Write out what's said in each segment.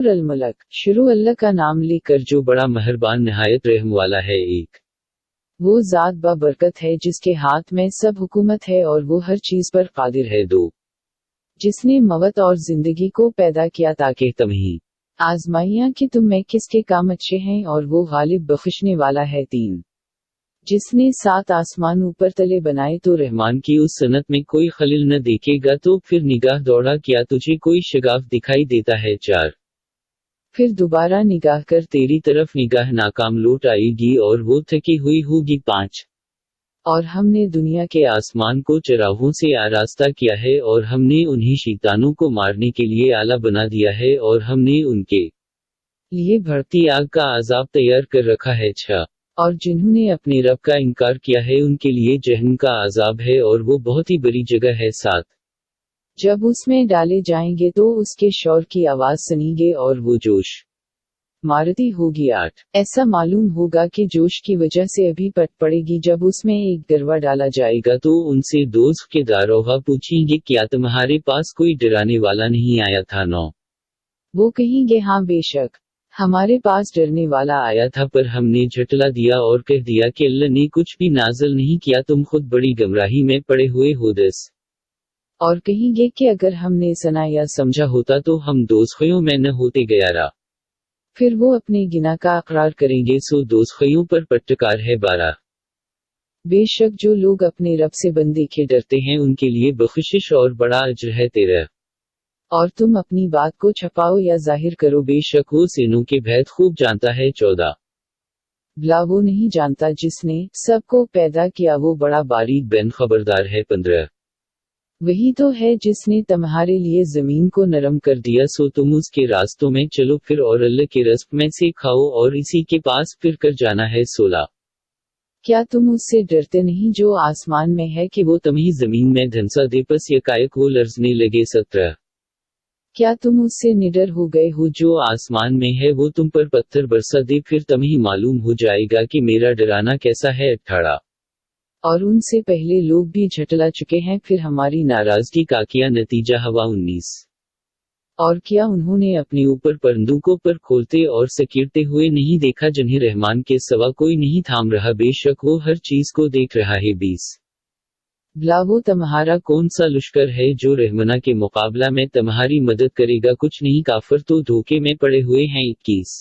الملک، شروع اللہ کا نام لے کر جو بڑا مہربان نہایت رحم والا ہے۔ ایک وہ ذات بابرکت ہے جس کے ہاتھ میں سب حکومت ہے اور وہ ہر چیز پر قادر ہے۔ دو جس نے موت اور زندگی کو پیدا کیا تاکہ تمہیں آزمائیاں کہ تم میں کس کے کام اچھے ہیں اور وہ غالب بخشنے والا ہے۔ تین جس نے سات آسمان اوپر تلے بنائے تو رحمان کی اس صنعت میں کوئی خلل نہ دیکھے گا، تو پھر نگاہ دوڑا کیا تجھے کوئی شگاف دکھائی دیتا ہے۔ چار پھر دوبارہ نگاہ کر تیری طرف نگاہ ناکام لوٹ آئے گی اور وہ تھکی ہوئی ہوگی۔ پانچ اور ہم نے دنیا کے آسمان کو چراغوں سے آراستہ کیا ہے اور ہم نے انہیں شیطانوں کو مارنے کے لیے آلہ بنا دیا ہے اور ہم نے ان کے لیے بھڑکتی آگ کا عذاب تیار کر رکھا ہے۔ چھ اور جنہوں نے اپنے رب کا انکار کیا ہے ان کے لیے جہنم کا عذاب ہے اور وہ بہت ہی بری جگہ ہے۔ سات جب اس میں ڈالے جائیں گے تو اس کے شور کی آواز سنیں گے اور وہ جوش مارتی ہوگی۔ آٹھ ایسا معلوم ہوگا کہ جوش کی وجہ سے ابھی پٹ پڑے گی۔ جب اس میں ایک گروا ڈالا جائے گا تو ان سے دوزخ کے داروغہ پوچھیں گے کیا تمہارے پاس کوئی ڈرانے والا نہیں آیا تھا؟ نو وہ کہیں گے ہاں بے شک ہمارے پاس ڈرنے والا آیا تھا، پر ہم نے جھٹلا دیا اور کہہ دیا کہ اللہ نے کچھ بھی نازل نہیں کیا، تم خود بڑی گمراہی میں پڑے ہوئے ہو۔ دس اور کہیں گے کہ اگر ہم نے سنا یا سمجھا ہوتا تو ہم دوزخیوں میں نہ ہوتے۔ 11 پھر وہ اپنے گناہ کا اقرار کریں گے سو دوزخیوں پر پٹکار ہے۔ 12 بے شک جو لوگ اپنے رب سے بن دیکھے ڈرتے ہیں ان کے لیے بخشش اور بڑا اجر ہے۔ 13 اور تم اپنی بات کو چھپاؤ یا ظاہر کرو، بے شک وہ سینوں کے بھید خوب جانتا ہے۔ 14 بلا وہ نہیں جانتا جس نے سب کو پیدا کیا، وہ بڑا باریک بین خبردار ہے۔ 15 وہی تو ہے جس نے تمہارے لیے زمین کو نرم کر دیا سو تم اس کے راستوں میں چلو پھر اور اللہ کے رزق میں سے کھاؤ اور اسی کے پاس پھر کر جانا ہے۔ 16 کیا تم اس سے ڈرتے نہیں جو آسمان میں ہے کہ وہ تمہیں زمین میں دھنسا دے پس یکایک وہ لرزنے لگے۔ 17 کیا تم اس سے نڈر ہو گئے ہو جو آسمان میں ہے وہ تم پر پتھر برسا دے پھر تمہیں معلوم ہو جائے گا کہ میرا ڈرانا کیسا ہے۔ 18 اور ان سے پہلے لوگ بھی جھٹلا چکے ہیں پھر ہماری ناراضگی کا کیا نتیجہ ہوا۔ 19 اور کیا انہوں نے اپنے اوپر پرندوں کو پر کھولتے اور سکیڑتے ہوئے نہیں دیکھا جنہیں رحمان کے سوا کوئی نہیں تھام رہا، بے شک وہ ہر چیز کو دیکھ رہا ہے۔ 20 بلا وہ تمہارا کون سا لشکر ہے جو رحمنا کے مقابلہ میں تمہاری مدد کرے گا؟ کچھ نہیں، کافر تو دھوکے میں پڑے ہوئے ہیں۔ 21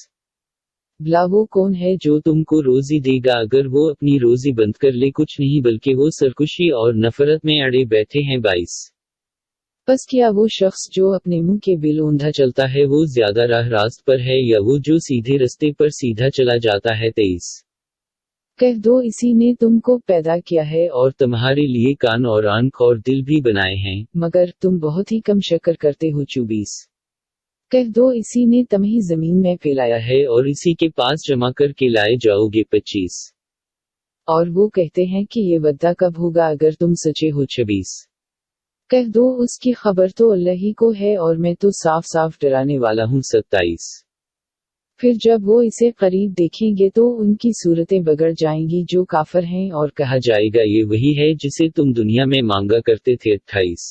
بلا وہ کون ہے جو تم کو روزی دے گا اگر وہ اپنی روزی بند کر لے؟ کچھ نہیں بلکہ وہ سرکشی اور نفرت میں اڑے بیٹھے ہیں۔ 22 پس کیا وہ شخص جو اپنے منہ کے بل اوندھا چلتا ہے وہ زیادہ راہ راست پر ہے یا وہ جو سیدھے رستے پر سیدھا چلا جاتا ہے؟ 23 کہہ دو اسی نے تم کو پیدا کیا ہے اور تمہارے لیے کان اور آنکھ اور دل بھی بنائے ہیں مگر تم بہت ہی کم شکر کرتے ہو۔ 24 کہہ دو اسی نے تمہیں زمین میں پھیلایا ہے اور اسی کے پاس جمع کر کے لائے جاؤ گے۔ 25 اور وہ کہتے ہیں کہ یہ وعدہ کب ہوگا اگر تم سچے ہو۔ 26 کہہ دو اس کی خبر تو اللہ ہی کو ہے اور میں تو صاف صاف ڈرانے والا ہوں۔ 27 پھر جب وہ اسے قریب دیکھیں گے تو ان کی صورتیں بگڑ جائیں گی جو کافر ہیں اور کہا جائے گا یہ وہی ہے جسے تم دنیا میں مانگا کرتے تھے۔ 28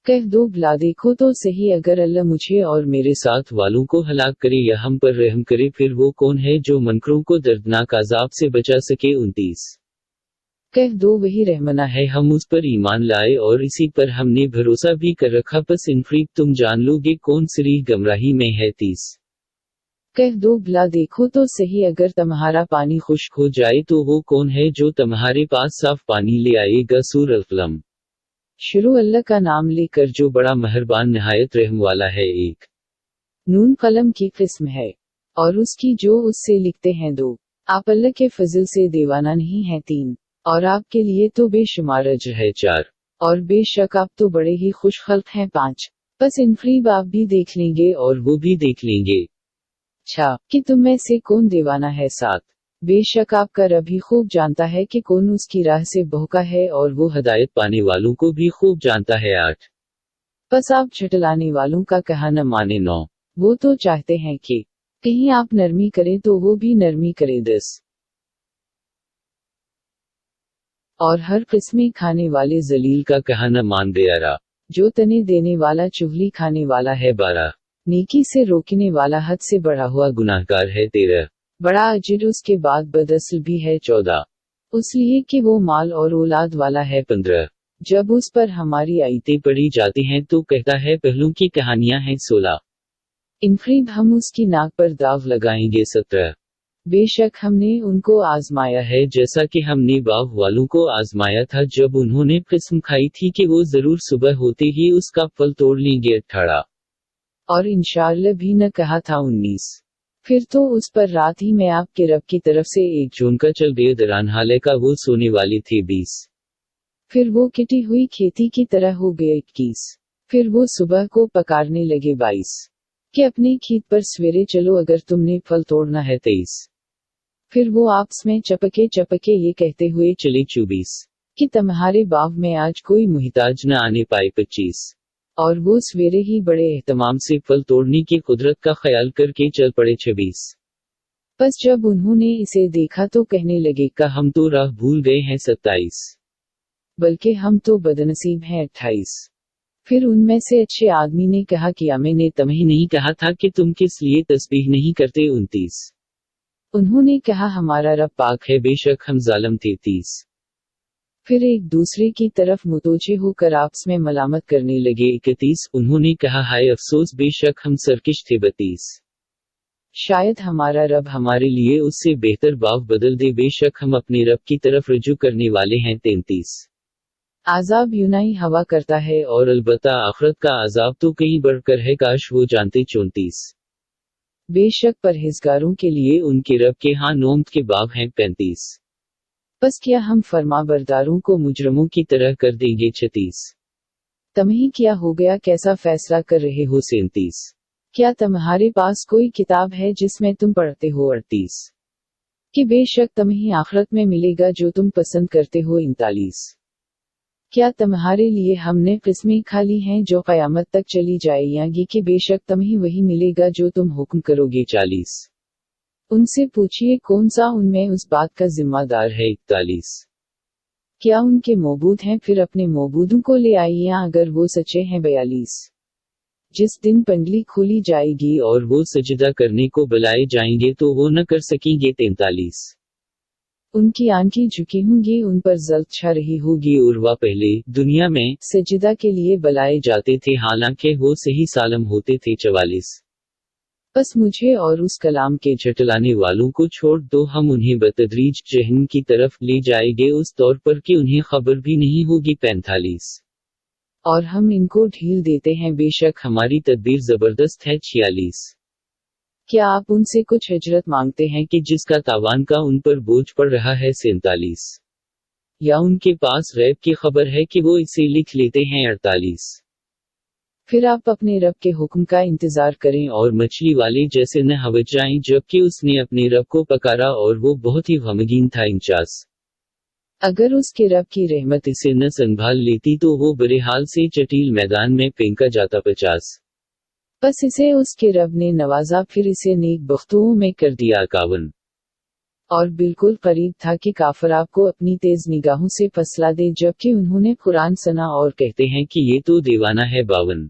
کہہ دو بلا دیکھو تو صحیح اگر اللہ مجھے اور میرے ساتھ والوں کو ہلاک کرے یا ہم پر رحم کرے پھر وہ کون ہے جو منکروں کو دردناک عذاب سے بچا سکے۔ 29 کہہ دو وہی رحمنا ہے ہم اس پر ایمان لائے اور اسی پر ہم نے بھروسہ بھی کر رکھا، پس ان قریب تم جان لو گے کون سری گمراہی میں ہے۔ 30 کہہ دو بلا دیکھو تو صحیح اگر تمہارا پانی خشک ہو جائے تو وہ کون ہے جو تمہارے پاس صاف پانی لے آئے گا۔ سورۃ القلم شروع اللہ کا نام لے کر جو بڑا مہربان نہایت رحم والا ہے۔ ایک نون قلم کی قسم ہے اور اس کی جو اس سے لکھتے ہیں۔ دو آپ اللہ کے فضل سے دیوانہ نہیں ہیں۔ تین اور آپ کے لیے تو بے شمار اجر ہے۔ چار اور بے شک آپ تو بڑے ہی خوش خلق ہیں۔ پانچ پس ان قریب آپ بھی دیکھ لیں گے اور وہ بھی دیکھ لیں گے کہ تم میں سے کون دیوانہ ہے۔ 7 بے شک آپ کا رب ہی خوب جانتا ہے کہ کون اس کی راہ سے بہکا ہے اور وہ ہدایت پانے والوں کو بھی خوب جانتا ہے۔ 8 پس آپ جھٹلانے والوں کا کہا نہ مانے۔ 9 وہ تو چاہتے ہیں کہ کہیں آپ نرمی کریں تو وہ بھی نرمی کرے۔ 10 اور ہر قسم کھانے والے ذلیل کا کہا نہ مان۔ 11 جو تنے دینے والا چغلی کھانے والا ہے۔ 12 नेकी से रोकने वाला हद से बढ़ा हुआ गुनाहगार है 13। बड़ा अजर उसके बाद बदअसल भी है 14। उसलिए कि वो माल और औलाद वाला है 15। जब उस पर हमारी आयतें पढ़ी जाती हैं तो कहता है पहलू की कहानियां हैं 16। इनकरीब हम उसकी नाक पर दाव लगाएंगे 17। बेशक हमने उनको आजमाया है जैसा कि हमने बाव वालों को आजमाया था जब उन्होंने कसम खाई थी कि वो जरूर सुबह होते ही उसका फल तोड़ लेंगे 18। और इंशाअल्लाह भी न कहा था 19। फिर तो उस पर रात ही में आपके रब की तरफ से एक झोंका चल गए दरान हाले का वो सोने वाली थी 20। फिर वो किटी हुई खेती की तरह हो गए 21। फिर वो सुबह को पकारने लगे 22। कि अपने खेत पर सवेरे चलो अगर तुमने फल तोड़ना है 23। फिर वो आपस में चपके चपके ये कहते हुए चले 24। कि तुम्हारे बाव में आज कोई मुहताज न आने पाए 25। और वो सवेरे ही बड़े एहतमाम से फल तोड़ने की कुदरत का ख्याल करके चल पड़े 26। बस जब उन्होंने इसे देखा तो कहने लगे का हम तो राह भूल गए हैं 27। बल्कि हम तो बदनसीब हैं 28। फिर उनमें से अच्छे आदमी ने कहा कि मैंने तुम्हें नहीं कहा था कि तुम किस लिए तस्बीह नहीं करते 29। उन्होंने कहा हमारा रब पाक है बेशक हम जालिम थे 30। फिर एक दूसरे की तरफ मुतोजे होकर आपस में मलामत करने लगे 31। उन्होंने कहा हाय अफसोस बेशक हम सरकिश थे 32। शायद हमारा रब हमारे लिए उससे बेहतर बाव बदल दे बेशक हम अपने रब की तरफ रुजू करने वाले हैं 33। आजाब यूनाई हवा करता है और अलबत्ता आखिरत का आजाब तो कहीं बढ़कर है काश वो जानते 34। बेशक परहेजगारों के लिए उनके रब के हाँ नोम्त के बाब हैं 35। बस क्या हम फरमाबरदारों को मुजरमों की तरह कर देंगे 36। तुम्हें क्या हो गया कैसा फैसला कर रहे हो 37। क्या तुम्हारे पास कोई किताब है जिसमें तुम पढ़ते हो 38। कि बेशक तुम्हें आखिरत में मिलेगा जो तुम पसंद करते हो 39। क्या तुम्हारे लिए हमने किस्में खाली हैं जो क़यामत तक चली जाएंगी कि बेशक तुम्हें वही मिलेगा जो तुम हुक्म करोगे 40। उनसे पूछिए कौन सा उनमें उस बात का जिम्मेदार है 41। क्या उनके मौबूद हैं फिर अपने मौबूदों को ले आइए अगर वो सच्चे हैं 42। जिस दिन पंडली खोली जाएगी और वो सजदा करने को बुलाए जाएंगे तो वो न कर सकेंगे 43। उनकी आंखें झुकी होंगी उन पर जल्द छा रही होगी उर्वा पहले दुनिया में सजदा के लिए बुलाए जाते थे हालांकि वो सही सालम होते थे 44। बस मुझे और उस कलाम के झटलाने वालों को छोड़ दो हम उन्हें बतदरीज जहन्नम की तरफ ले जाएंगे उस तौर पर कि उन्हें खबर भी नहीं होगी 45। और हम इनको ढील देते हैं बेशक हमारी तदबीर जबरदस्त है 46। क्या आप उनसे कुछ अजरत मांगते हैं कि जिसका तावान का उन पर बोझ पड़ रहा है 47। या उनके पास गैब की खबर है कि वो इसे लिख लेते हैं 48। फिर आप अपने रब के हुक्म का इंतजार करें और मछली वाले जैसे न हवज जाएं जबकि उसने अपने रब को पकारा और वो बहुत ही गमगीन था 49। अगर उसके रब की रहमत इसे न संभाल लेती तो वो बुरे हाल से चटील मैदान में फेंका जाता 50। बस इसे उसके रब ने नवाजा फिर इसे नेक बख्तुओं में कर दिया 51। और बिल्कुल करीब था कि काफिर आपको अपनी तेज निगाहों से फसला दे जबकि उन्होंने कुरान सुना और कहते हैं कि ये तो दीवाना है 52।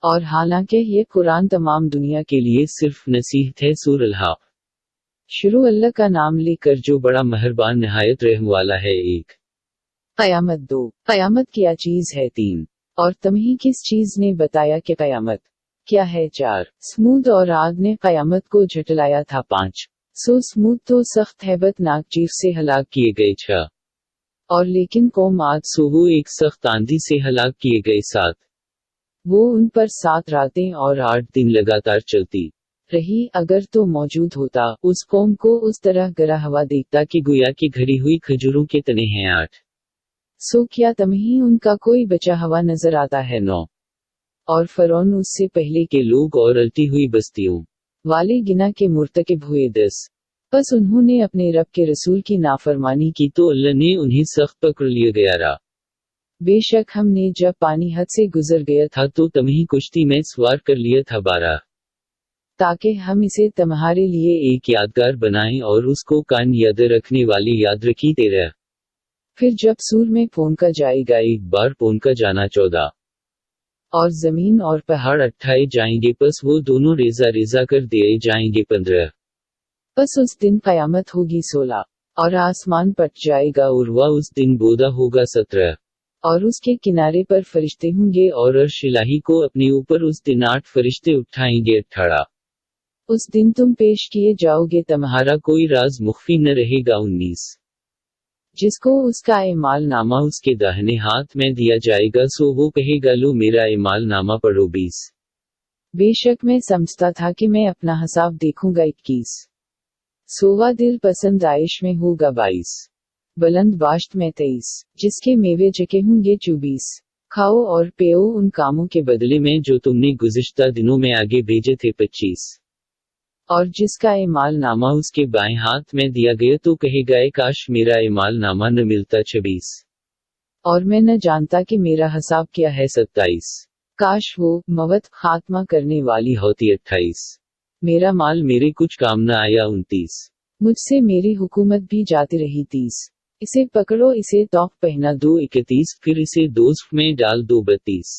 और हालांकि ये कुरान तमाम दुनिया के लिए सिर्फ नसीहत है सूरह अल-हक़। शुरू अल्लाह का नाम लेकर जो बड़ा मेहरबान निहायत रहम वाला है 1। क़यामत 2। क़यामत क्या चीज है 3। और तुम्हें किस चीज ने बताया कि क़यामत क्या है 4। समूद और आद ने क़यामत को झटलाया था 5। सो समूद तो सख्त हैबतनाक चीफ से हलाक किए गए 6। और लेकिन कौम आद सो वो एक सख्त आंधी से हलाक किए गए 7। वो उन पर 7 रातें और 8 दिन लगातार चलती रही अगर तो मौजूद होता उस कौम को उस तरह गरा हवा देखता कि गोया की घड़ी हुई खजूरों के तने हैं 8। सो क्या तुम्हें उनका कोई बचा हुआ नजर आता है 9। और फरौन उससे पहले के लोग और अल्टी हुई बस्तियों वाले गिना के मुर्तकिब हुए 10। बस उन्होंने अपने रब के रसूल की नाफरमानी की तो अल्लाह ने उन्हें सख्त पकड़ लिया गया रहा। बेशक हमने जब पानी हद से गुजर गया था तो तुम्हें कुश्ती में सवार कर लिया था 12। ताकि हम इसे तुम्हारे लिए एक यादगार बनाएं और उसको कान याद रखने वाली याद रखी 13। फिर जब सूर में फोन का जाएगा एक बार फोन का जाना 14। और जमीन और पहाड़ उठाए जाएंगे, बस वो दोनों रेजा रेजा कर दिए जाएंगे 15। बस उस दिन कयामत होगी 16, और आसमान पट जाएगा और वह उस दिन बोदा होगा 17, और उसके किनारे पर फरिश्ते होंगे और अर्श इलाही को अपने ऊपर उस दिन 8 फरिश्ते उठाएंगे 18। उस दिन तुम पेश किए जाओगे, तुम्हारा कोई राज मुख्फी न रहेगा 19। जिसको उसका एमाल नामा उसके दाहिने हाथ में दिया जाएगा, सो वो कहेगा, लो मेरा एमाल नामा पढ़ो 20। बेशक मैं समझता था कि मैं अपना हिसाब देखूंगा 21। सोवा दिल पसंद आइश में होगा 22। बुलंद बाश्त में 23। जिसके मेवे जके होंगे 24। खाओ और पियो उन कामों के बदले में जो तुमने गुज़िश्ता दिनों में आगे भेजे थे 25। और जिसका एमाल नामा उसके बाएं हाथ में दिया गया तो कहेगा, काश मेरा एमाल नामा न मिलता 26। और मैं न जानता कि मेरा हिसाब क्या है 27। काश वो मवत खात्मा करने वाली होती 28। मेरा माल मेरे कुछ काम न आया 29। मुझसे मेरी हुकूमत भी जाती रही 30। इसे पकड़ो, इसे तौक पहना दो 31, फिर इसे दोस्त में डाल दो 32।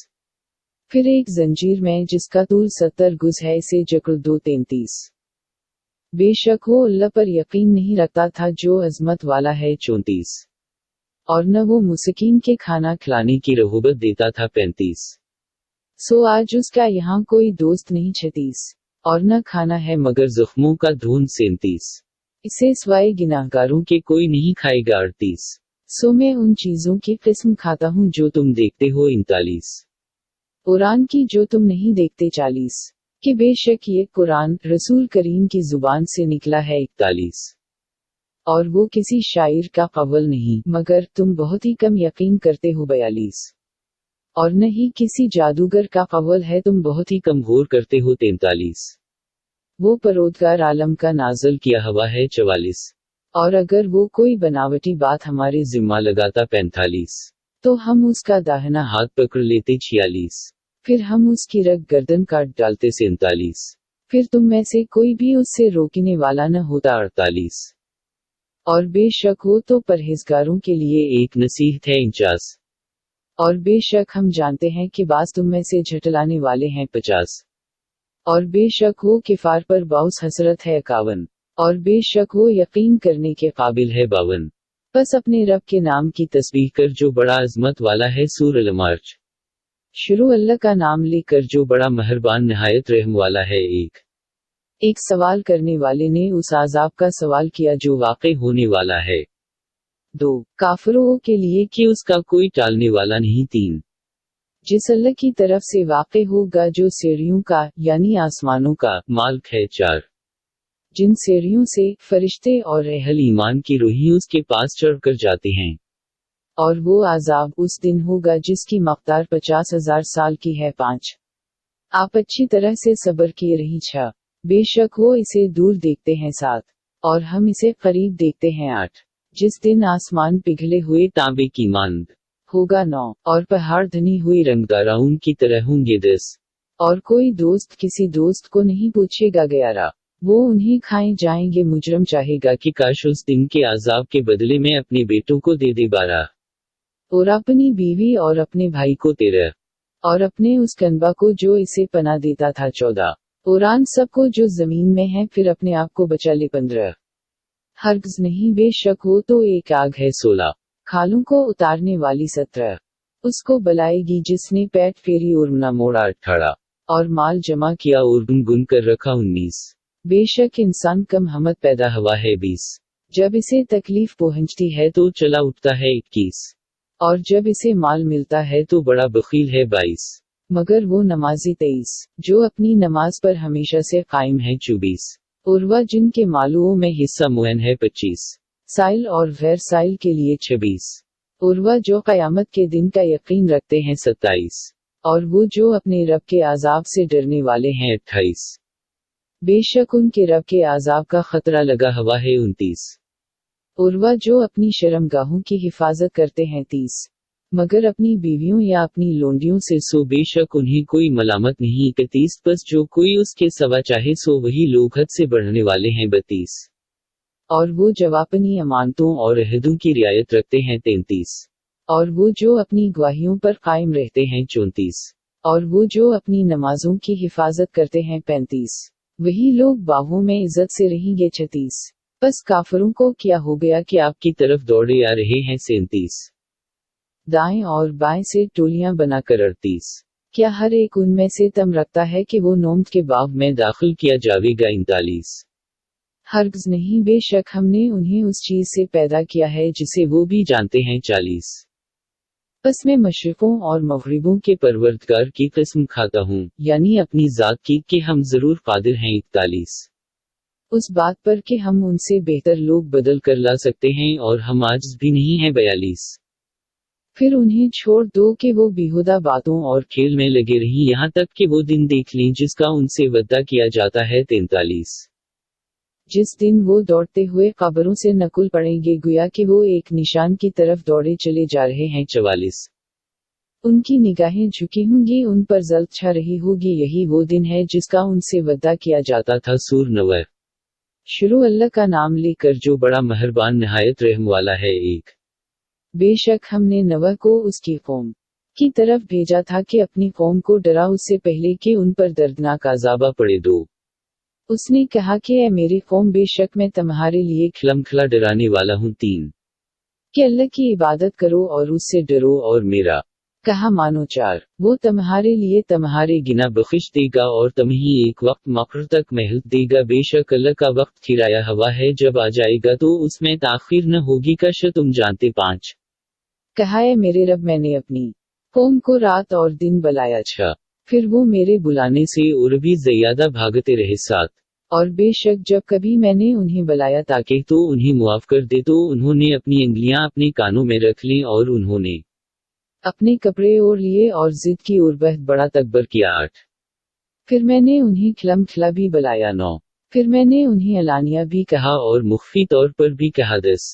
फिर एक जंजीर में जिसका तूल 70 गुज है इसे जकड़ दो 33। बेशक वो अल्लाह पर यकीन नहीं रखता था जो अजमत वाला है 34। और न वो मुस्किन के खाना खिलाने की रगबत देता था 35। सो आज उसका यहाँ कोई दोस्त नहीं 36। और न खाना है मगर जख्मों का धून 37। इसे सिवाय गुनाहगारों के कोई नहीं खाएगा 38। सो मैं उन चीजों की किस्म खाता हूँ जो तुम देखते हो 39। कुरान की जो तुम नहीं देखते 40। कि बेशक ये कुरान रसूल करीम की जुबान से निकला है 41। और वो किसी शायर का कव्ल नहीं, मगर तुम बहुत ही कम यकीन करते हो 42। और न ही किसी जादूगर का कव्ल है, तुम बहुत ही कम गौर करते हो 43। वो परोदगार आलम का नाजल किया हवा है 44। और अगर वो कोई बनावटी बात हमारे जिम्मा लगाता 45, तो हम उसका दाहिना हाथ पकड़ लेते 46। फिर हम उसकी रग गर्दन काट डालते 47। फिर तुम में से कोई भी उससे रोकने वाला न होता 48। और बेशक हो तो परहेजगारों के लिए एक नसीहत है 49। और बेशक हम जानते हैं कि बास तुम में से झटलाने वाले हैं 50। और बेशक हो किफार पर बाउस हसरत है 51। और बेशक हो यकीन करने के काबिल है 52। बस अपने रब के नाम की तस्बीह कर जो बड़ा अजमत वाला है। सूरह अल-मार्ज। शुरू अल्लाह का नाम लेकर जो बड़ा मेहरबान निहायत रहम वाला है। एक सवाल करने वाले ने उस आज़ाब का सवाल किया जो वाक़ई होने वाला है। 2 काफिरों के लिए कि उसका कोई टालने वाला नहीं। 3 जिस अल्लाह की तरफ से वाक़ई होगा जो सीढ़ियों का यानी आसमानों का मालिक है। 4 जिन सीढ़ियों से फरिश्ते और अहल ईमान की रूहें उसके पास चढ़कर जाते हैं। और वो आज़ाब उस दिन होगा जिसकी मक़दार 50,000 साल की है। 5 आप अच्छी तरह से सब्र किए रही। 6 बेशक वो इसे दूर देखते हैं। 7 और हम इसे करीब देखते हैं। 8 जिस दिन आसमान पिघले हुए तांबे की मांद होगा। 9 और पहाड़ धनी हुई रंगदार ऊन की तरह होंगे। 10 और कोई दोस्त किसी दोस्त को नहीं पूछेगा। 11 वो उन्हें खाए जाएंगे। मुजरम चाहेगा कि काश उस दिन के आज़ाब के बदले में अपने बेटों को दे दे। 12 और अपनी बीवी और अपने भाई को 13 और अपने उस कनबा को जो इसे पना देता था। 14 कुरान सबको जो जमीन में है फिर अपने आप को बचा ले। 15 हरगिज़ नहीं, बेशक हो तो एक आग है। 16 खालों को उतारने वाली। 17 उसको बलाएगी जिसने पेट फेरी और ना मोड़ा। 18 और माल जमा किया और गुनगुन कर रखा। 19 बेशक इंसान कम हमत पैदा हुआ है। 20 जब इसे तकलीफ पहुंचती है तो चला उठता है। 21 और जब इसे माल मिलता है तो बड़ा बखील है। 22 मगर वो नमाजी। 23 जो अपनी नमाज पर हमेशा से कायम है। 24 उर्वा जिनके मालूओं में हिस्सा मुअन है। 25 साइल और गैर साइल के लिए। 26 उर्वा जो क़यामत के दिन का यकीन रखते हैं। 27 और वो जो अपने रब के आज़ाब से डरने वाले हैं। 28 बेशक उनके रब के आज़ाब का खतरा लगा हुआ है। 29 उर्वा जो अपनी शर्मगाहों की हिफाजत करते हैं। 30 मगर अपनी बीवियों या अपनी लोंडियों से सो बेशक उन्हें कोई मलामत नहीं। 31 बस जो कोई उसके सवा चाहे सो वही लोग हद से बढ़ने वाले हैं। 32 और वो जो अपनी अमानतों और अहदों की रियायत रखते हैं। 33 और वो जो अपनी गवाहियों पर कायम रहते हैं। 34 اور وہ جو اپنی نمازوں کی حفاظت کرتے ہیں 35، وہی لوگ باغوں میں عزت سے رہیں گے 36، بس کافروں کو کیا ہو گیا کہ آپ کی طرف دوڑے آ رہے ہیں 37، دائیں اور بائیں سے ٹولیاں بنا کر 38، کیا ہر ایک ان میں سے تم رکھتا ہے کہ وہ نومت کے باغ میں داخل کیا جاوے گا 39، ہرگز نہیں، بے شک ہم نے انہیں اس چیز سے پیدا کیا ہے جسے وہ بھی جانتے ہیں 40، بس میں مشرقوں اور مغربوں کے پروردگار کی قسم کھاتا ہوں، یعنی اپنی ذات کی، کہ ہم ضرور قادر ہیں 41، اس بات پر کہ ہم ان سے بہتر لوگ بدل کر لا سکتے ہیں اور ہم عاجز بھی نہیں ہیں 42، پھر انہیں چھوڑ دو کہ وہ بیہودہ باتوں اور کھیل میں لگے رہیں یہاں تک کہ وہ دن دیکھ لیں جس کا ان سے وعدہ کیا جاتا ہے 43، جس دن وہ دوڑتے ہوئے قبروں سے نکل پڑیں گے گویا کہ وہ ایک نشان کی طرف دوڑے چلے جا رہے ہیں 44، ان کی نگاہیں جھکی ہوں گی، ان پر زلف چھا رہی ہوگی، یہی وہ دن ہے جس کا ان سے وعدہ کیا جاتا تھا۔ سور 90۔ شروع اللہ کا نام لے کر جو بڑا مہربان نہایت رحم والا ہے۔ ایک بے شک ہم نے نوح کو اس کی قوم کی طرف بھیجا تھا کہ اپنی قوم کو ڈرا اس سے پہلے کہ ان پر دردناک عذاب آ پڑے۔ دو اس نے کہا کہ اے میری قوم، بے شک میں تمہارے لیے کھلم کھلا ڈرانے والا ہوں۔ تین کہ اللہ کی عبادت کرو اور اس سے ڈرو اور میرا کہا مانو۔ چار وہ تمہارے لیے تمہارے گنا بخش دے گا اور تمہیں ایک وقت مقرر تک مہلت دے گا، بے شک اللہ کا وقت کرایہ ہوا ہے، جب آ جائے گا تو اس میں تاخیر نہ ہوگی، کاش تم جانتے۔ پانچ کہا اے میرے رب، میں نے اپنی قوم کو رات اور دن بلایا، پھر وہ میرے بلانے سے اور بھی زیادہ بھاگتے رہے۔ سات اور بے شک جب کبھی میں نے انہیں بلایا تاکہ تو انہیں معاف کر دے تو انہوں نے اپنی انگلیاں اپنے کانوں میں رکھ لیں اور انہوں نے اپنے کپڑے اوڑھ لیے اور ضد کی اور بہت بڑا تکبر کیا۔ آٹھ پھر میں نے انہیں کھلم کھلا بھی بلایا۔ نو پھر میں نے انہیں علانیہ بھی کہا اور مخفی طور پر بھی کہا۔ 10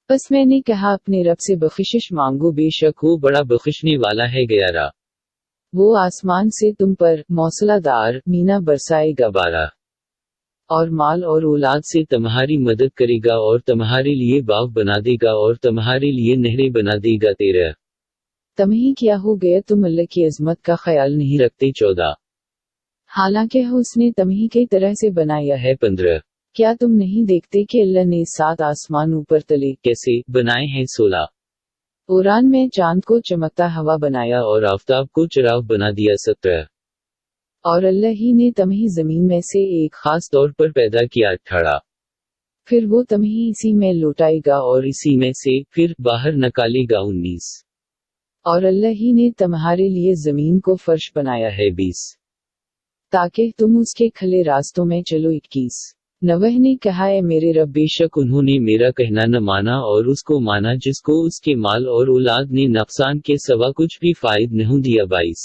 بس میں نے کہا اپنے رب سے بخشش مانگو، بے شک وہ بڑا بخشنے والا ہے۔ 11 وہ آسمان سے تم پر موصلہ دار مینا برسائے گا۔ 12 اور مال اور اولاد سے تمہاری مدد کرے گا اور تمہارے لیے باغ بنا دے گا اور تمہارے لیے نہریں بنا دے گا۔ 13 تمہیں کیا ہو گیا، تم اللہ کی عظمت کا خیال نہیں رکھتے۔ 14 حالانکہ اس نے تمہیں کئی طرح سے بنایا ہے۔ 15 کیا تم نہیں دیکھتے کہ اللہ نے 7 آسمان اوپر تلے کیسے بنائے ہیں۔ 16 قرآن میں چاند کو چمکتا ہوا بنایا اور آفتاب کو چراغ بنا دیا۔ 17 اور اللہ ہی نے تمہیں زمین میں سے ایک خاص طور پر پیدا کیا۔ 18 پھر وہ تمہیں اسی میں لوٹائے گا اور اسی میں سے پھر باہر نکالے گا۔ 19 اور اللہ ہی نے تمہارے لیے زمین کو فرش بنایا ہے۔ 20 تاکہ تم اس کے کھلے راستوں میں چلو۔ 21 نوح نے کہا اے میرے رب، بے شک انہوں نے میرا کہنا نہ مانا اور اس کو مانا جس کو اس کے مال اور اولاد نے نقصان کے سوا کچھ بھی فائد نہیں دیا۔ 22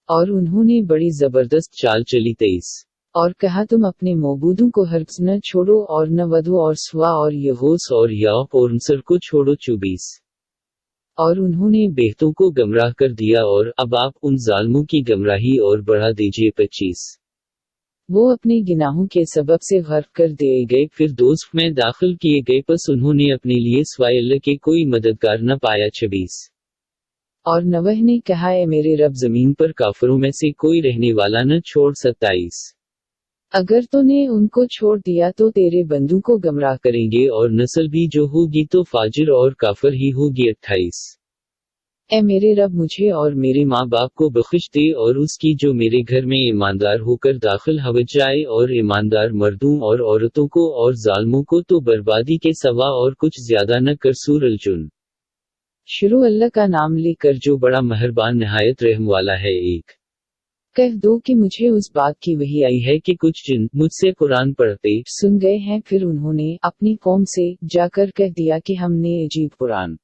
اور انہوں نے بڑی زبردست چال چلی۔ 23 اور کہا تم اپنے معبودوں کو ہرگز نہ چھوڑو اور نہ ودو اور سوا اور یغوث اور یعوق اور نصر کو چھوڑو۔ 24 اور انہوں نے بہتوں کو گمراہ کر دیا اور اب آپ ان ظالموں کی گمراہی اور بڑھا دیجئے۔ 25 وہ اپنے گناہوں کے سبب سے غرق کر دیے گئے، پھر دوزخ میں داخل کیے گئے، پس انہوں نے اپنے لیے سوائے اللہ کے کوئی مددگار نہ پایا۔ 26 اور نوح نے کہا اے میرے رب، زمین پر کافروں میں سے کوئی رہنے والا نہ چھوڑ۔ 27 اگر تو نے ان کو چھوڑ دیا تو تیرے بندوں کو گمراہ کریں گے اور نسل بھی جو ہوگی تو فاجر اور کافر ہی ہوگی۔ 28 اے میرے رب، مجھے اور میرے ماں باپ کو بخش دے اور اس کی جو میرے گھر میں ایماندار ہو کر داخل ہو جائے، اور ایماندار مردوں اور عورتوں کو اور ظالموں کو تو بربادی کے سوا اور کچھ زیادہ نہ کر۔ سورۃ الجن۔ شروع اللہ کا نام لے کر جو بڑا مہربان نہایت رحم والا ہے۔ ایک کہہ دو کہ مجھے اس بات کی وحی آئی ہے کہ کچھ جن مجھ سے قرآن پڑھتے سن گئے ہیں، پھر انہوں نے اپنی قوم سے جا کر کہہ دیا کہ ہم نے عجیب قرآن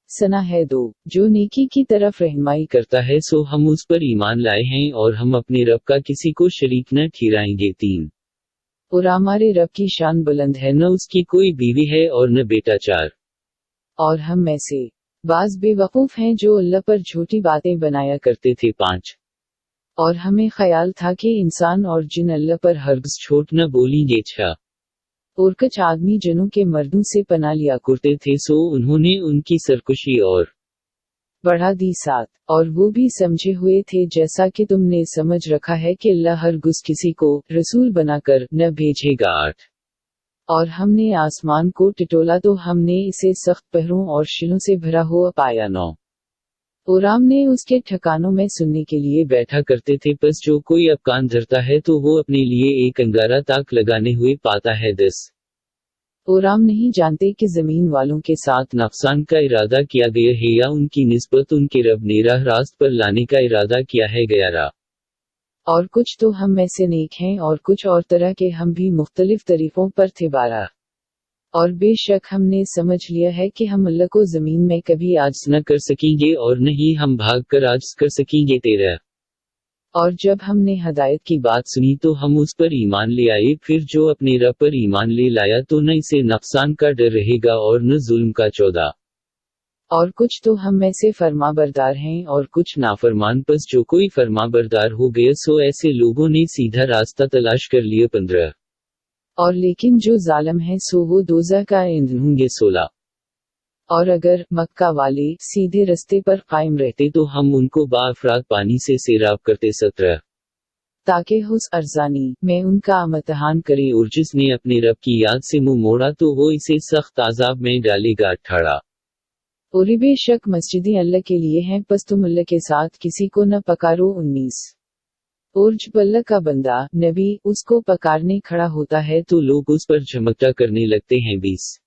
سنا ہے۔ دو جو نیکی کی طرف رہنمائی کرتا ہے سو ہم اس پر ایمان لائے ہیں اور ہم اپنے رب کا کسی کو شریک نہ ٹھہرائیں گے۔ 3 اور ہمارے رب کی شان بلند ہے، نہ اس کی کوئی بیوی ہے اور نہ بیٹا۔ 4 اور ہم میں سے بعض بے وقوف ہیں جو اللہ پر جھوٹی باتیں بنایا کرتے تھے۔ 5 اور ہمیں خیال تھا کہ انسان اور جن اللہ پر ہرگز جھوٹ نہ بولیں گے۔ 6 اور کچھ آدمی جنوں کے مردوں سے پناہ لیا کرتے تھے سو انہوں نے ان کی سرکشی اور बढ़ा दी 7। और वो भी समझे हुए थे जैसा कि तुमने समझ रखा है कि अल्लाह हरगिज़ किसी को रसूल बनाकर न भेजेगा। 8। और हमने आसमान को टिटोला तो हमने इसे सख्त पहरों और शिलों से भरा हुआ पाया। 9। ओराम ने उसके ठिकानों में सुनने के लिए बैठा करते थे, बस जो कोई अब कान धरता है तो वो अपने लिए एक अंगारा ताक लगाने हुए पाता है। 10। ओराम नहीं जानते कि जमीन वालों के साथ नुकसान का इरादा किया गया है या उनकी निस्बत उनके रब ने राह रास्त पर लाने का इरादा किया है। 11। और कुछ तो हम में से नेक हैं और कुछ और तरह के हम भी मुख्तलिफ तरीकों पर थे। 12। और बेशक हमने समझ लिया है कि हम अल्लाह को जमीन में कभी आजिज़ न कर सकेंगे और न ही हम भाग कर आजिज़ कर सकेंगे। 13। और जब हमने हदायत की बात सुनी तो हम उस पर ईमान ले आए, फिर जो अपने रब पर ईमान ले लाया तो न इसे नुकसान का डर रहेगा और न जुल्म का। 14। और कुछ तो हम में से फरमाबरदार हैं और कुछ नाफरमान, बस जो कोई फरमाबरदार हो गया सो ऐसे लोगों ने सीधा रास्ता तलाश कर लिया। 15। और लेकिन जो जालिम है सो वो दोज़ख का ईंधन होंगे। 16। और अगर मक्का वाले सीधे रास्ते पर कायम रहते तो हम उनको बाअफराद पानी से सैराब करते। 17। ताकि हुस अरजानी में उनका इम्तिहान करे, और जिसने अपने रब की याद से मुंह मोड़ा तो वो इसे सख्त आजाब में डालेगा। 18। और बेशक मस्जिदें अल्लाह के लिए हैं, बस तुम अल्लाह के साथ किसी को न पकारो। 19। और जब अल्लाह का बंदा नबी उसको पकारने खड़ा होता है तो लोग उस पर झमकता करने लगते हैं। 20।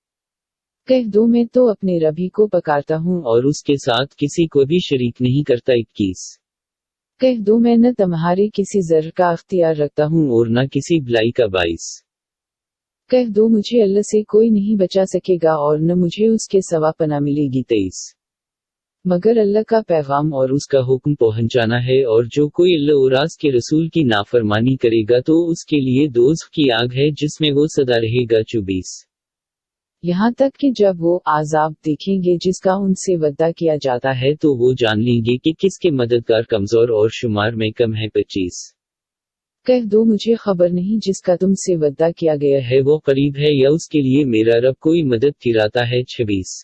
कह दो मैं तो अपने रबी को पकारता हूँ और उसके साथ किसी को भी शरीक नहीं करता। 21। कह दो मैं न तुम्हारे किसी ज़र का अख्तियार रखता हूँ और न किसी भलाई का। 22। कह दो मुझे अल्लाह से कोई नहीं बचा सकेगा और न मुझे उसके सिवा पनाह मिलेगी। 23। मगर अल्लाह का पैगाम और उसका हुक्म पहुंचाना है, और जो कोई अल्लाह और उसके रसूल की नाफरमानी करेगा तो उसके लिए दोज़ख की आग है जिसमें वो सदा रहेगा। 24। यहाँ तक कि जब वो आज़ाब देखेंगे जिसका उनसे वादा किया जाता है तो वो जान लेंगे कि किसके मददगार कमजोर और शुमार में कम है। 25। कह दो मुझे खबर नहीं जिसका तुमसे वादा किया गया है वो करीब है या उसके लिए मेरा रब कोई मदद गिराता है। 26।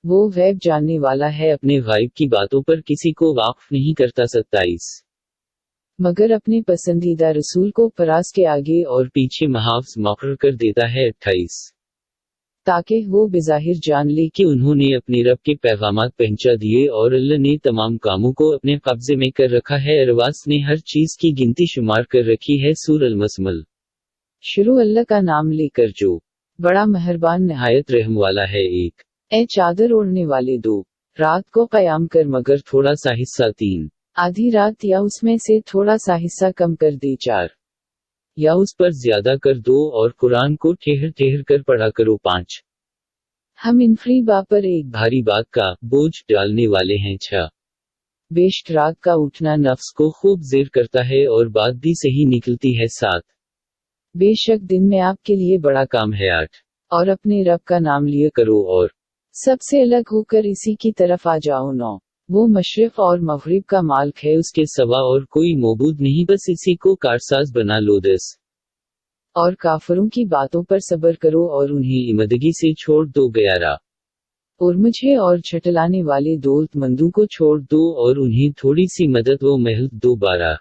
वो गैब जानने वाला है, अपने गायब की बातों पर किसी को वाक़िफ़ नहीं करता। 27। मगर अपने पसंदीदा रसूल को फराज के आगे और पीछे महाफ़्ज़ मुक़र्रर कर देता है। 28। ताकि वो बेज़ाहिर जान ले कि उन्होंने अपने रब के पैगामात पहुंचा दिए और अल्लाह ने तमाम कामों को अपने कब्ज़े में कर रखा है। अरवास ने हर चीज़ की गिनती शुमार कर रखी है। सूरह अल-मुज़म्मिल। शुरू अल्लाह का नाम लेकर जो बड़ा मेहरबान नहायत रहम वाला है। 1। ए चादर ओढ़ने वाले 2। रात को क़याम कर मगर थोड़ा सा हिस्सा। 3। आधी रात या उसमें से थोड़ा सा हिस्सा कम कर दे। 4। या उस पर ज्यादा कर दो और कुरान को ठहर ठहर कर पढ़ा करो। 5। हम इनफरी बा पर एक भारी बात का बोझ डालने वाले हैं। 6। बेशक रात का उठना नफ्स को खूब ज़ेर करता है और बात भी सही निकलती है। 7। बेशक दिन में आपके लिए बड़ा काम है। 8। और अपने रब का नाम लिया करो और सबसे अलग होकर इसी की तरफ आ जाओ। 9। वो मशरिक़ और मग़रिब का मालिक है, उसके सिवा और कोई मौबूद नहीं, बस इसी को कारसाज बना लो। 10। और काफिरों की बातों पर सब्र करो और उन्हें इमदगी से छोड़ दो। 11। और मुझे और झटलाने वाले दौलतमंदों को छोड़ दो और उन्हें थोड़ी सी मदद व मेहनत दो। 12।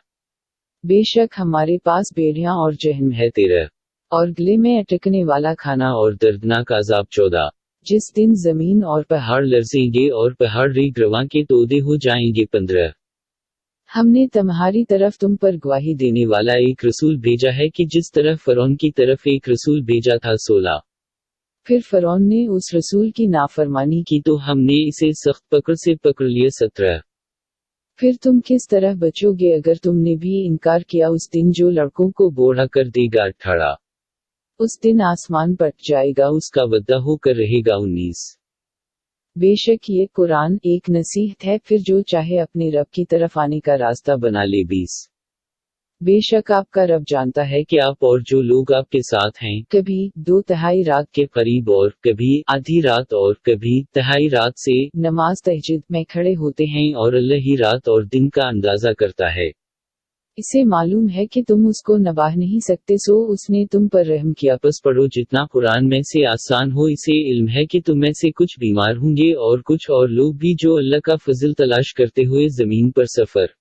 बेशक हमारे पास बेड़ियां और जहन्नम है। 13। और गले में अटकने वाला खाना और दर्दनाक अज़ाब। 14। जिस दिन जमीन और पहाड़ लरज़ेंगे और पहाड़ रेग रवां के तोदे हो जाएंगे। 15। हमने तुम्हारी तरफ तुम पर गवाही देने वाला एक रसूल भेजा है कि जिस तरह फ़िरौन की तरफ एक रसूल भेजा था। 16। फिर फ़िरौन ने उस रसूल की नाफरमानी की तो हमने इसे सख्त पकड़ से पकड़ लिया। 17। फिर तुम किस तरह बचोगे अगर तुमने भी इनकार किया उस दिन जो लड़कों को बूढ़ा कर देगा। 18। उस दिन आसमान पट जाएगा, उसका वद्दा होकर रहेगा। 19। बेशक ये कुरान एक नसीहत है, फिर जो चाहे अपने रब की तरफ आने का रास्ता बना ले। 20। बेशक आपका रब जानता है कि आप और जो लोग आपके साथ हैं कभी 2/3 रात के करीब और कभी आधी रात और कभी तिहाई रात से नमाज तहज्जुद में खड़े होते हैं और अल्लाह ही रात और दिन का अंदाजा करता है। इसे मालूम है कि तुम उसको नवाह नहीं सकते, सो उसने तुम पर रहम किया। बस पढ़ो जितना कुरान में से आसान हो। इसे इल्म है कि तुम में से कुछ बीमार होंगे और कुछ और लोग भी जो अल्लाह का फजल तलाश करते हुए जमीन पर सफर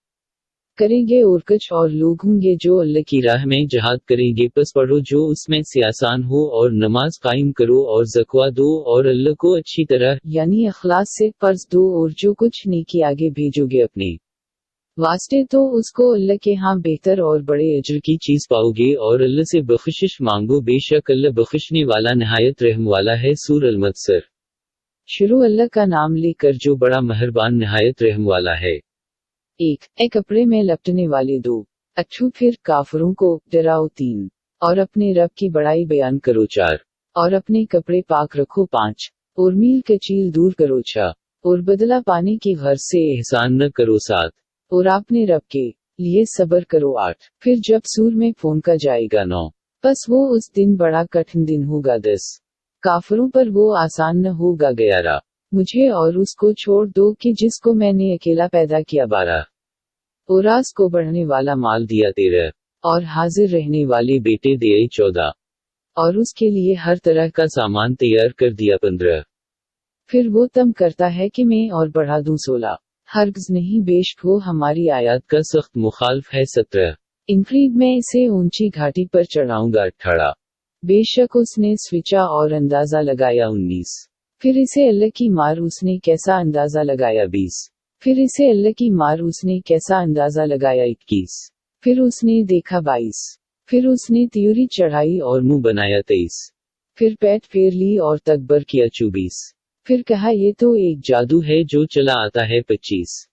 करेंगे, और कुछ और लोग होंगे जो अल्लाह की राह में जहाद करेंगे। बस पढ़ो जो उसमें से आसान हो और नमाज कायम करो और ज़कवा दो और अल्लाह को अच्छी तरह यानी अखलास से कर्ज दो, और जो कुछ नेकी आगे भेजोगे अपने वास्ते तो उसको अल्लाह के हाँ बेहतर और बड़े अजर की चीज पाओगे, और अल्लाह से बख्शिश मांगो, बेशक अल्लाह बख्शने वाला नहायत रहम वाला है। सूर अल-मुदस्सिर। शुरू अल्लाह का नाम लेकर जो बड़ा मेहरबान नहायत रहम वाला है। एक कपड़े में लपटने वाले दो। अच्छू फिर काफरों को डराओ तीन, और अपने रब की बड़ाई बयान करो चार, और अपने कपड़े पाक रखो पाँच, और मील के चील दूर करो छह, और बदला पाने की गर्ज से एहसान न करो सात, और आपने रब के लिए सबर करो आठ। फिर जब सूर में फोंका जाएगा नौ, बस वो उस दिन बड़ा कठिन दिन होगा दस, काफरों पर वो आसान न होगा ग्यारह। मुझे और उसको छोड़ दो कि जिसको मैंने अकेला पैदा किया बारह, और रास को बढ़ने वाला माल दिया तेरह, और हाजिर रहने वाले बेटे दिए चौदह, और उसके लिए हर तरह का सामान तैयार कर दिया पंद्रह। फिर वो तम करता है कि मैं और बढ़ा दूं सोलह, हरगिज़ नहीं बेशक वो हमारी आयत का सख्त मुखालिफ है सत्रह। इनकरीब मैं इसे ऊंची घाटी पर चढ़ाऊंगा अठारह, बेशक उसने स्विचा और अंदाजा लगाया उन्नीस। फिर इसे अल्लाह की मार उसने कैसा अंदाजा लगाया बीस। फिर इसे अल्लाह की मार उसने कैसा अंदाजा लगाया इक्कीस। फिर उसने देखा बाईस। फिर उसने त्योरी चढ़ाई और मुंह बनाया तेईस। फिर पैठ फेर ली और तकबर किया चौबीस। फिर कहा ये तो एक जादू है जो चला आता है पच्चीस।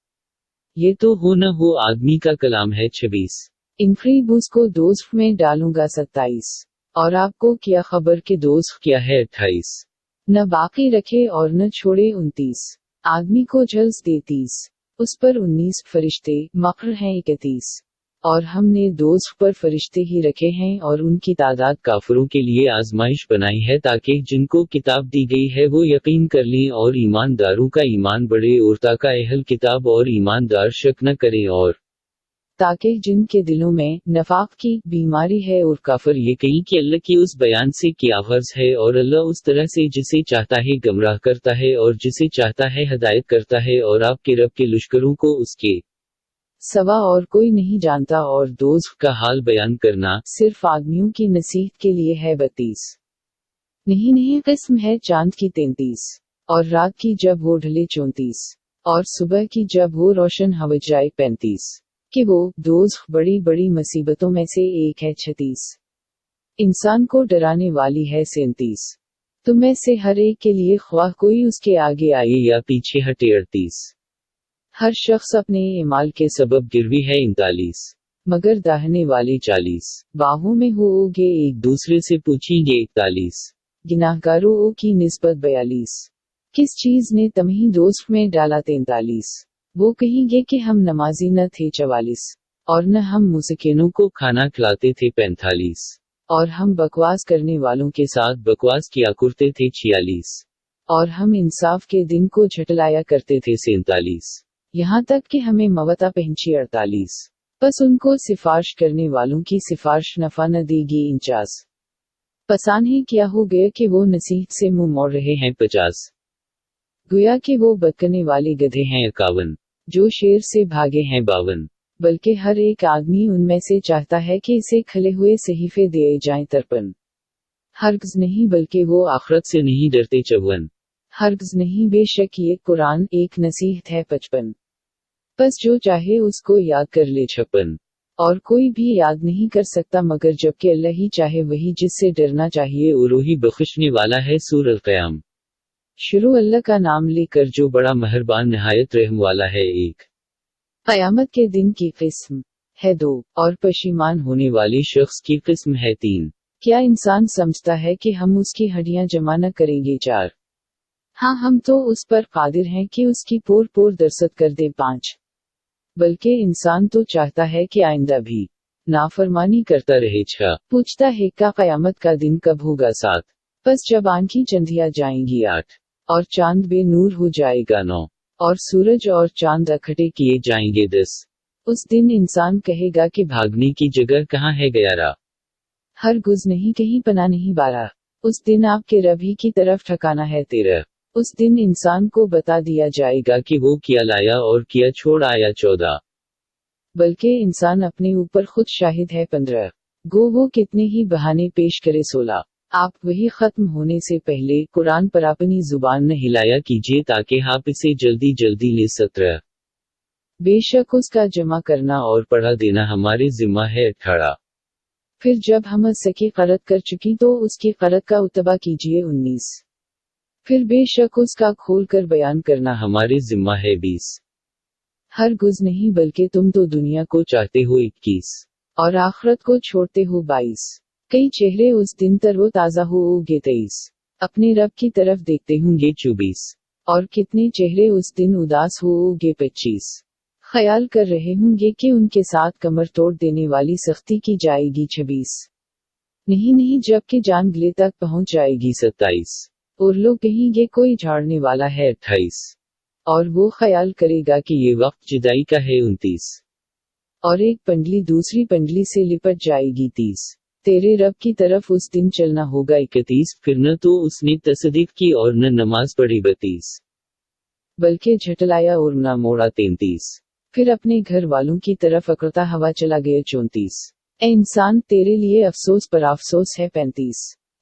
ये तो हो न हो आदमी का कलाम है छब्बीस। इनकरीब उसको दोज़ख में डालूंगा सत्ताईस, और आपको क्या खबर के दोज़ख क्या है अट्ठाईस। न बाकी रखे और न छोड़े उनतीस, आदमी को झल्स दे तीस, उस पर 19 फरिश्ते मकर हैं 31, और हमने दोज़ख पर फरिश्ते ही रखे हैं, और उनकी तादाद काफिरों के लिए आजमाइश बनाई है ताकि जिनको किताब दी गई है वो यकीन कर लें और ईमानदारों का ईमान बढ़े, और ताका अहल किताब और ईमानदार शक न करें, और ताकि जिनके दिलों में नफाक की बीमारी है और काफिर ये कहीं कि अल्लाह की उस बयान से क्या गर्ज है, और अल्लाह उस तरह से जिसे चाहता है गमराह करता है और जिसे चाहता है हदायत करता है, और आपके रब के लश्करों को उसके सवा और कोई नहीं जानता। और दोज़ख का हाल बयान करना सिर्फ आदमियों की नसीहत के लिए है 32। नहीं किस्म है चांद की 33, और रात की जब वो ढले 34, और सुबह की जब वो रोशन हो जाए 35, कि वो दोज़ख बड़ी बड़ी मुसीबतों में से एक है 36, इंसान को डराने वाली है 37, तुम में से हर एक के लिए ख्वाह कोई उसके आगे आए या पीछे हटे 38, हर शख्स अपने इमाल के सबब गिरवी है 39, मगर दाहने वाले 40, बाहों में होगे एक दूसरे से पूछेंगे 41, गिनाहगारों की निस्बत 42, किस चीज ने तुम्हें दोस्त में डाला 43, वो कहेंगे कि हम नमाजी न थे 44, और न हम मुसकिनों को खाना खिलाते थे 45, और हम बकवास करने वालों के साथ बकवास किया करते थे 46, और हम इंसाफ के दिन को झटलाया करते थे 47, यहाँ तक कि हमें मवता पहुंची 48, बस उनको सिफारिश करने वालों की सिफारिश नफा न देगी 49, पसाने क्या हो गया कि वो नसीहत से मुंह मोड़ रहे हैं 50, गोया कि वो बदकने वाले गधे हैं 51, जो शेर से भागे हैं 52, बल्कि हर एक आदमी उनमें से चाहता है कि इसे खले हुए सहीफे दिए जाएं 53, हरगिज़ नहीं बल्कि वो आखिरत से नहीं डरते 54, हरगिज़ नहीं बेशक ये कुरान एक नसीहत है 55, बस जो चाहे उसको याद कर ले 56, और कोई भी याद नहीं कर सकता मगर जबकि अल्लाह ही चाहे वही जिससे डरना चाहिए और वही बख्शने वाला है। सूरह अल-क़याम। शुरू अल्लाह का नाम लेकर जो बड़ा मेहरबान नहायत रहम वाला है। एक क़यामत के दिन की किस्म है 2, और पशीमान होने वाले शख्स की किस्म है 3। क्या इंसान समझता है कि हम उसकी हड्डियां जमा न करेंगे 4। हाँ हम तो उस पर कादिर हैं कि उसकी पोर पोर दरसत कर दे 5। बल्कि इंसान तो चाहता है कि आइंदा भी नाफरमानी करता रहे 6। पूछता है क्या क़यामत का दिन कब होगा 7। बस जब आंखें चंदिया जाएंगी 8, और चांद बेनूर हो जाएगा 9, और सूरज और चांद इकट्ठे किए जाएंगे 10, उस दिन इंसान कहेगा कि भागने की जगह कहाँ है गयारा। हर गुज नहीं कहीं पना नहीं बारा। उस दिन आपके रब ही की तरफ ठिकाना है तेरा। उस दिन इंसान को बता दिया जाएगा कि वो क्या लाया और क्या छोड़ आया 14। बल्कि इंसान अपने ऊपर खुद शाहिद है 15। गो वो कितने ही बहाने पेश करे 16। आप वही खत्म होने से पहले कुरान पर अपनी जुबान न हिलाया कीजिए ताकि आप इसे जल्दी जल्दी ले 17। बेशक उसका जमा करना और पढ़ा देना हमारे जिम्मा है 18। फिर जब हम सकी क़रत कर चुकी तो उसकी क़रत का उतबा कीजिए 19। फिर बेशक उसका खोल कर बयान करना हमारे जिम्मा है 20। हर गुज नहीं बल्कि तुम तो दुनिया को चाहते हो 21। और आखरत को छोड़ते हो 22। कई चेहरे उस दिन तरो ताज़ा होंगे 23। अपने रब की तरफ देखते होंगे 24। और कितने चेहरे उस दिन उदास होंगे 25। ख्याल कर रहे होंगे कि उनके साथ कमर तोड़ देने वाली सख्ती की जाएगी 26। नहीं नहीं जबकि जान गले तक पहुंच जाएगी 27। और लोग कहेंगे कोई झाड़ने वाला है 28। और वो ख्याल करेगा कि ये वक्त जुदाई का है 29। और एक पंडली दूसरी पंडली से लिपट जाएगी 30। तेरे रब की तरफ उस दिन चलना होगा 31। फिर न तो उसने तसदीक की और न नमाज पढ़ी 32। बल्कि झटलाया और न मोड़ा 33। फिर अपने घर वालों की तरफ अकड़ता हवा चला गया 34। ए इंसान तेरे लिए अफसोस पर अफसोस है 35।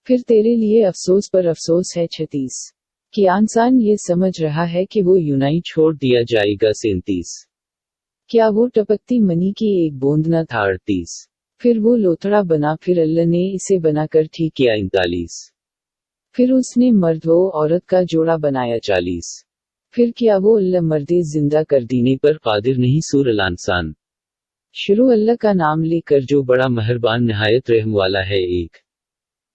फिर तेरे लिए अफसोस पर अफसोस है 36। क्या इंसान ये समझ रहा है कि वो यूनाई छोड़ दिया जाएगा 37। क्या वो टपकती मनी की एक बूंद न था 38। फिर वो लोथड़ा बना फिर अल्लाह ने इसे बनाकर ठीक किया 39। फिर उसने मर्द व औरत का जोड़ा बनाया 40। फिर क्या वो अल्लाह मर्दे जिंदा कर देने पर कादिर नहीं। सूरह अल-इंसान। शुरू अल्लाह का नाम लेकर जो बड़ा मेहरबान निहायत रहम वाला है। एक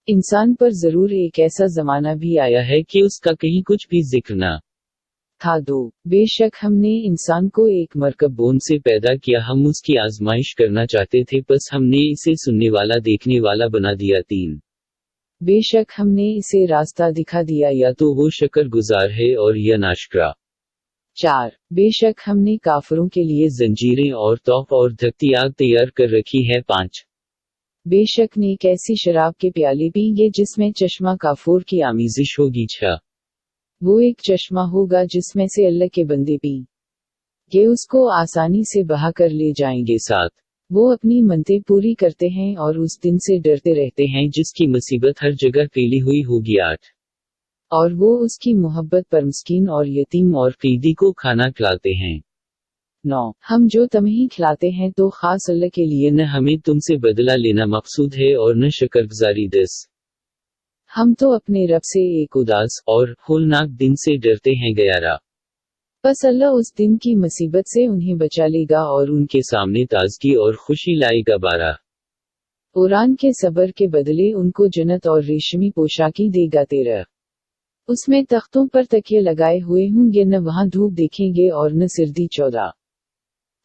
इंसान पर जरूर एक ऐसा जमाना भी आया है कि उसका कहीं कुछ भी जिक्र ना था। 2 बेशक हमने इंसान को एक मरकब बोन से पैदा किया, हम उसकी आजमाइश करना चाहते थे बस हमने इसे सुनने वाला देखने वाला बना दिया। 3 बेशक हमने इसे रास्ता दिखा दिया, या तो वो शक्र गुजार है और या नाशकरा। 4 बेशक हमने काफरों के लिए जंजीरें और तौफ और धकती आग तैयार कर रखी है। 5 बेशक नेक ऐसी शराब के प्याले पीएंगे जिसमें चश्मा काफूर की आमीजिश होगी। 6 वो एक चश्मा होगा जिसमें से अल्लाह के बंदे पी ये उसको आसानी से बहा कर ले जाएंगे। 7 वो अपनी मनते पूरी करते हैं और उस दिन से डरते रहते हैं जिसकी मुसीबत हर जगह फैली हुई होगी। 8 और वो उसकी मोहब्बत पर मिस्कीन और यतीम और कैदी को खाना खिलाते हैं। 9 हम जो तुम्हें खिलाते हैं तो खास अल्लाह के लिए, न हमें तुमसे बदला लेना मकसूद है और न शकरगुजारी। 10 हम तो अपने रब से एक उदास और होलनाक दिन से डरते हैं। 11 बस अल्लाह उस दिन की मुसीबत से उन्हें बचा लेगा और उनके सामने ताजगी और खुशी लाएगा। 12 कुरान के सबर के बदले उनको जन्नत और रेशमी पोशाकी देगा। 13 उसमें तख्तों पर तकिए लगाए हुए होंगे, न वहां धूप देखेंगे और न सिरदी। 14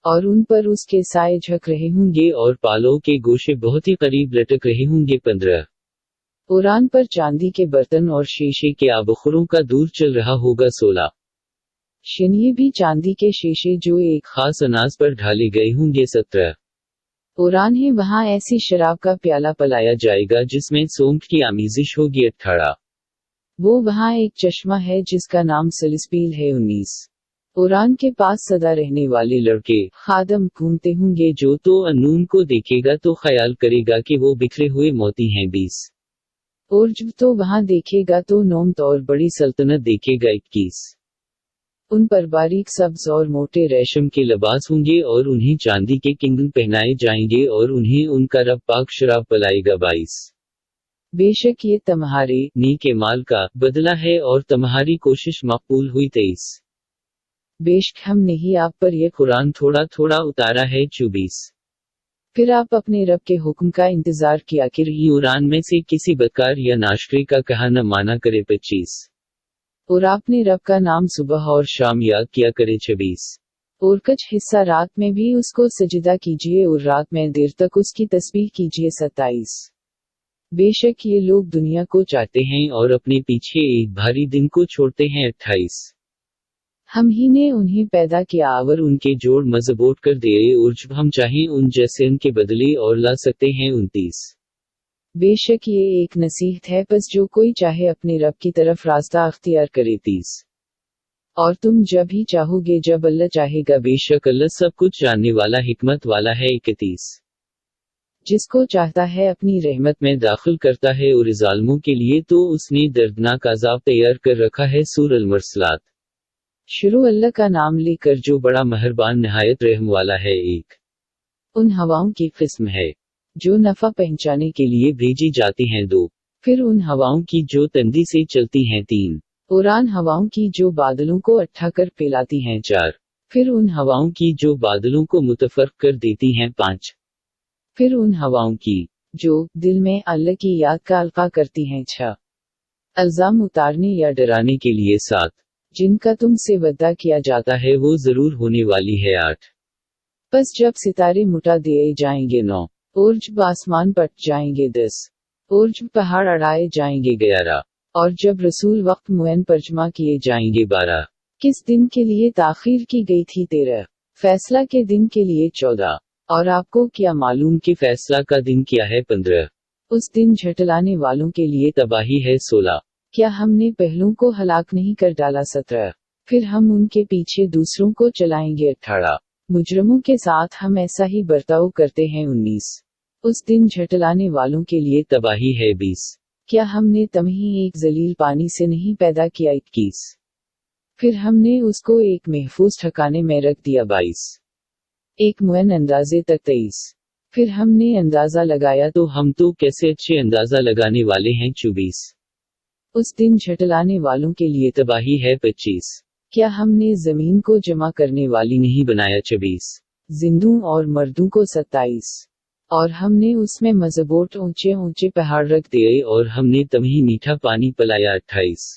और उन पर उसके साए झक रहे होंगे और पालों के गोशे बहुत ही करीब लटक रहे होंगे। 15 कुरान पर चांदी के बर्तन और शीशे के आबखरों का दूर चल रहा होगा। 16 ये भी चांदी के शीशे जो एक खास अनाज पर ढाले गए होंगे। 17 कुरान है वहां ऐसी शराब का प्याला पिलाया जाएगा जिसमें सौंठ की आमीजिश होगी। 18 वो वहां एक चश्मा है जिसका नाम सलिसपील है। 19 कुरान के पास सदा रहने वाले लड़के खादम घूमते होंगे जो तो अनून को देखेगा तो ख्याल करेगा कि वो बिखरे हुए मोती हैं। 20 और जब तो वहां देखेगा तो नौमत और बड़ी सल्तनत देखेगा। 21 उन पर बारीक सब्ज और मोटे रेशम के लिबास होंगे और उन्हें चांदी के कंगन पहनाए जाएंगे और उन्हें उनका रब पाक शराब पिलाएगा। 22 बेशक ये तुम्हारे नेक माल का बदला है और तुम्हारी कोशिश मकबूल हुई। 23 बेशक हमने ही आप पर यह कुरान थोड़ा थोड़ा उतारा है। 24 फिर आप अपने रब के हुक्म का इंतजार किया कि कुरान में से किसी बदकार या नाशकरे का कहा न माना करे। 25 और आपने रब का नाम सुबह और शाम याद किया करे। 26 और कुछ हिस्सा रात में भी उसको सजदा कीजिए और रात में देर तक उसकी तस्बीह कीजिए। 27 बेशक ये लोग दुनिया को चाहते हैं और अपने पीछे एक भारी दिन को छोड़ते हैं। 28 हम ही ने उन्हें पैदा किया और उनके जोड़ मजबूत कर दिए और जब हम चाहें उन जैसे उनके बदले और ला सकते हैं। 29। बेशक ये एक नसीहत है, बस जो कोई चाहे अपने रब की तरफ रास्ता अख्तियार करे। 30। और तुम जब ही चाहोगे जब अल्लाह चाहेगा, बेशक अल्लाह सब कुछ जानने वाला हिकमत वाला है। 31। जिसको चाहता है अपनी रहमत में दाखिल करता है और ज़ालिमों के लिए तो उसने दर्दनाक अज़ाब तैयार कर रखा है। सूरह अल-मुरसलात। शुरू अल्लाह का नाम लेकर जो बड़ा मेहरबान निहायत रहम वाला है। 1। उन हवाओं की किस्म है जो नफ़ा पहुंचाने के लिए भेजी जाती हैं। 2। फिर उन हवाओं की जो तंदी से चलती हैं। 3। उड़ान हवाओं की जो बादलों को अट्ठा कर फैलाती हैं। 4। फिर उन हवाओं की जो बादलों को मुतफर्क कर देती हैं। 5। फिर उन हवाओं की जो दिल में अल्लाह की याद का अल्का करती हैं। 6। अल्जाम उतारने या डराने के लिए। 7। जिनका तुमसे वादा किया जाता है वो जरूर होने वाली है। 8। बस जब सितारे मुटा दिए जाएंगे। 9। और जब आसमान पट जाएंगे। 10। और जब पहाड़ अड़ाए जाएंगे। 11। और जब रसूल वक्त मुअन पर जमा किए जाएंगे। 12। किस दिन के लिए ताखीर की गई थी। 13। फैसला के दिन के लिए। 14। और आपको क्या मालूम कि फैसला का दिन क्या है। 15। उस दिन झटलाने वालों के लिए तबाही है। 16। क्या हमने पहलों को हलाक नहीं कर डाला। 17। फिर हम उनके पीछे दूसरों को चलाएंगे। 18। मुजरमों के साथ हम ऐसा ही बर्ताव करते हैं। 19। उस दिन झटलाने वालों के लिए तबाही है। 20। क्या हमने तुम्हें एक जलील पानी से नहीं पैदा किया। 21। फिर हमने उसको एक महफूज ठिकाने में रख दिया। 22। एक मुअन अंदाजे तक। 23। फिर हमने अंदाजा लगाया तो हम तो कैसे अच्छे अंदाजा लगाने वाले हैं। 24। उस दिन झटलाने वालों के लिए तबाही है। 25। क्या हमने जमीन को जमा करने वाली नहीं बनाया। 26। जिंदों और मर्दों को। 27। और हमने उसमें मजबूत ऊंचे ऊंचे पहाड़ रख दिए और हमने तुम्हें मीठा पानी पिलाया। 28।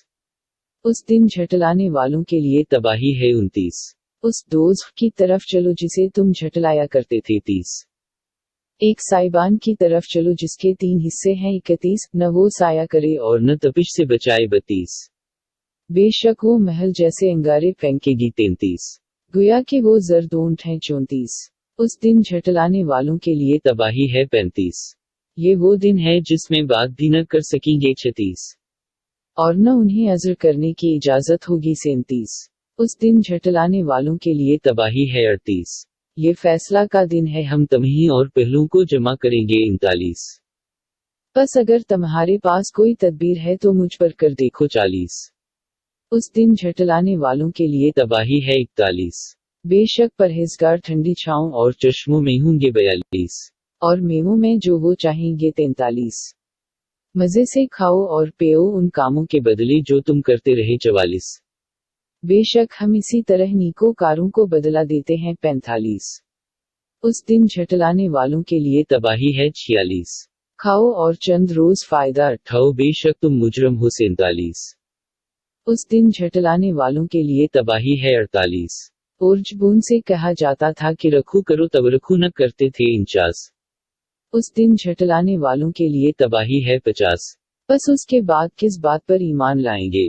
उस दिन झटलाने वालों के लिए तबाही है। 29। उस दोज़ख की तरफ चलो जिसे तुम झटलाया करते थे। 30। एक साइबान की तरफ चलो जिसके 3 हिस्से हैं। 31। न वो साया करे और न तपिश से बचाए। 32। बेशक वो महल जैसे अंगारे फेंकेगी। 33। गोया कि वो जर्द ऊंट हैं। 34। उस दिन झटलाने वालों के लिए तबाही है। 35। ये वो दिन है जिसमें बात भी न कर सकेंगे। 36। और न उन्हें अज़्र करने की इजाजत होगी। 37। उस दिन झटलाने वालों के लिए तबाही है। 38। ये फैसला का दिन है, हम तुम्हें और पहलों को जमा करेंगे। 39। बस अगर तुम्हारे पास कोई तदबीर है तो मुझ पर कर देखो। 40। उस दिन झटलाने वालों के लिए तबाही है। 41। बेशक परहेजगार ठंडी छांव और चश्मों में होंगे। 42। और मेवों में जो वो चाहेंगे। 43। मजे से खाओ और पियो उन कामों के बदले जो तुम करते रहे। 44। बेशक हम इसी तरह नीकोकारों को बदला देते हैं। 45। उस दिन झटलाने वालों के लिए तबाही है। 46। खाओ और चंद रोज फायदा उठाओ, बेशक तुम मुजरम हो। 47। उस दिन झटलाने वालों के लिए तबाही है। 48। और जब उनसे कहा जाता था कि रखू करो तब रखू न करते थे। 49। उस दिन झटलाने वालों के लिए तबाही है। 50। बस उसके बाद किस बात पर ईमान लाएंगे।